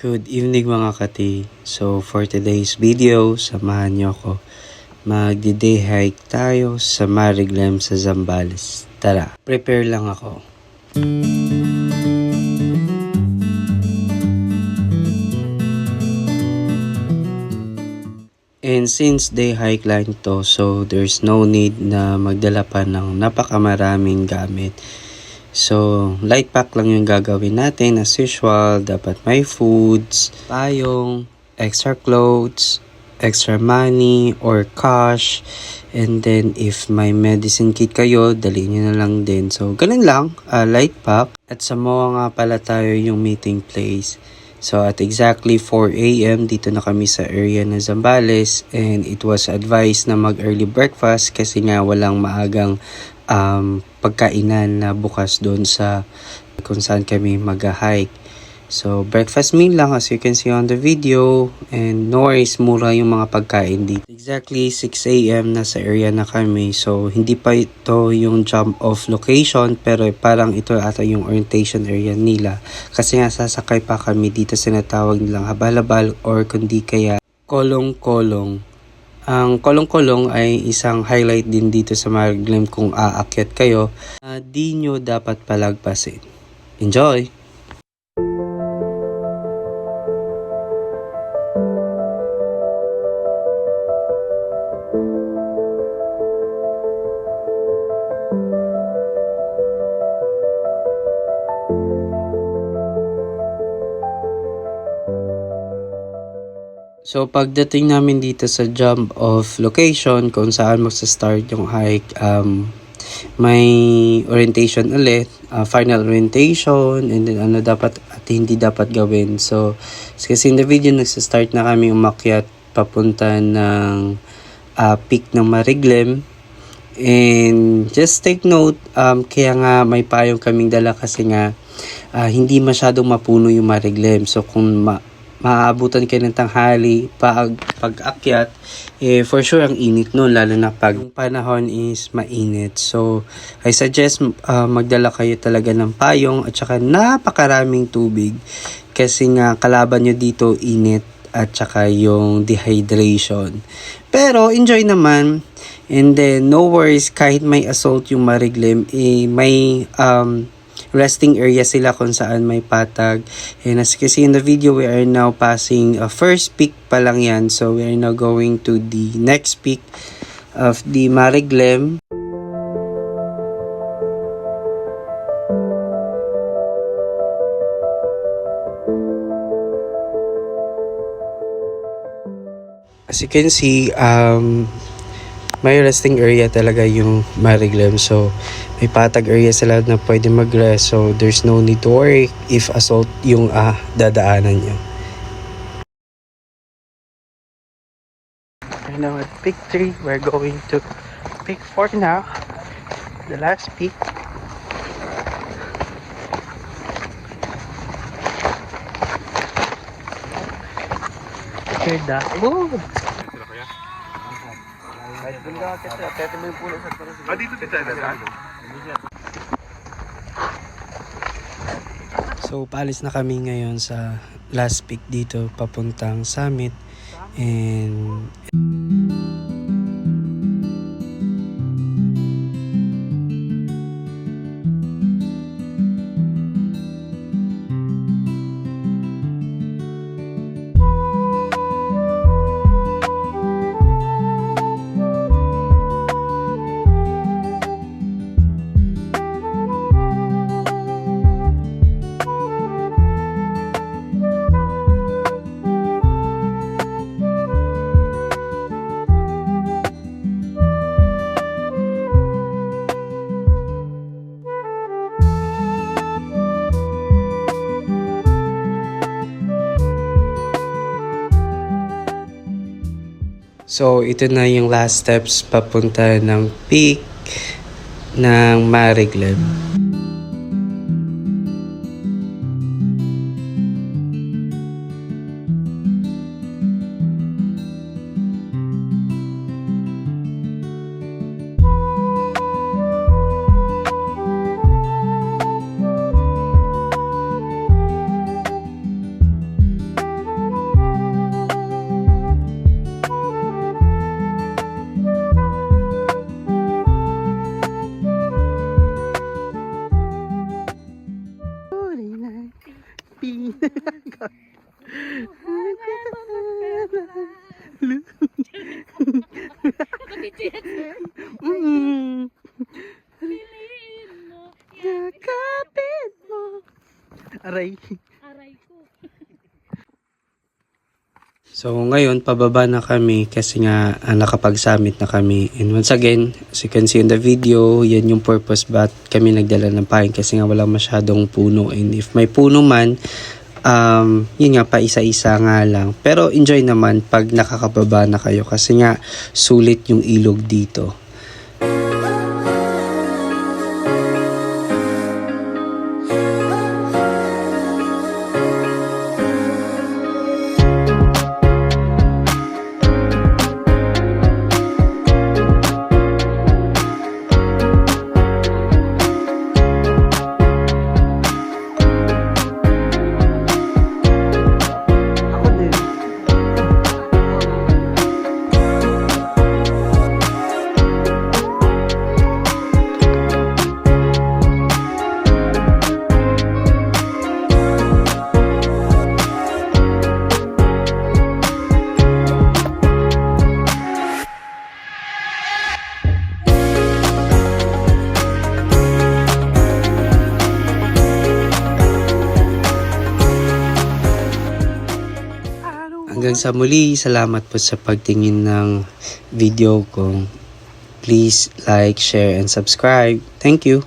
Good evening mga kati. So for today's video, samahan niyo ako. Magdi-day hike tayo sa Mariglem sa Zambales. Tara, prepare lang ako. And since day hike lang to, so there's no need na magdala pa ng napakamaraming gamit. So, light pack lang yung gagawin natin as usual. Dapat may foods, payong, extra clothes, extra money or cash. And then, if may medicine kit kayo, dalhin nyo na lang din. So, ganun lang, light pack. At sa MOA nga pala tayo yung meeting place. So, at exactly 4 a.m. dito na kami sa area ng Zambales. And it was advised na mag-early breakfast kasi nga walang maagang pagkainan na bukas doon sa kung saan kami mag-hike. So, breakfast meal lang as you can see on the video. And no worries, mura yung mga pagkain dito. Exactly 6 a.m. na sa area na kami. So, hindi pa ito yung jump off location. Pero parang ito ata yung orientation area nila. Kasi nga sasakay pa kami dito sa natawag nilang Habal-Habal or kundi kaya Kolong-Kolong. Ang Kolong-Kolong ay isang highlight din dito sa Mariglem kung aakyat kayo na di nyo dapat palagpasin. Enjoy! So, pagdating namin dito sa jump off location kung saan magsa-start yung hike, may orientation ulit, final orientation, and then ano dapat at hindi dapat gawin. So, kasi in the video, nagsa-start na kami umakyat papunta ng peak ng Mariglem. And just take note, kaya nga may payong kaming dala kasi nga hindi masyadong mapuno yung Mariglem. So, kung maaabutan kayo ng tanghali pag-akyat, for sure ang init nun, lalo na pag yung panahon is mainit. So, I suggest magdala kayo talaga ng payong at saka napakaraming tubig kasi nga kalaban nyo dito init at saka yung dehydration. Pero, enjoy naman. And then, no worries, kahit may assault yung Mariglem, may resting area sila kung saan may patag. And as you can see in the video, we are now passing first peak pa lang yan. So we are now going to the next peak of the Mariglem. As you can see, may resting area talaga yung Mariglem. So, may patag area sila na pwede mag-rest. So, there's no need to worry if assault yung dadaanan nyo. We're now at peak 3. We're going to peak 4 now. The last peak. Heard that. Woo! So, paalis na kami ngayon sa last peak dito papuntang summit. And so, ito na yung last steps papunta ng peak ng Mariglem. Piliin mo. Yakapin mo. Aray. Aray ko. So ngayon, pababa na kami kasi nga nakapag-summit na kami. And once again, as you can see in the video, yan yung purpose ba't kami nagdala ng pain kasi nga wala masyadong puno. And if may puno man, yun nga, pa isa-isa nga lang. Pero enjoy naman pag nakakababa na kayo kasi nga sulit yung ilog dito. Hanggang sa muli, salamat po sa pagtingin ng video ko. Please like, share, and subscribe. Thank you.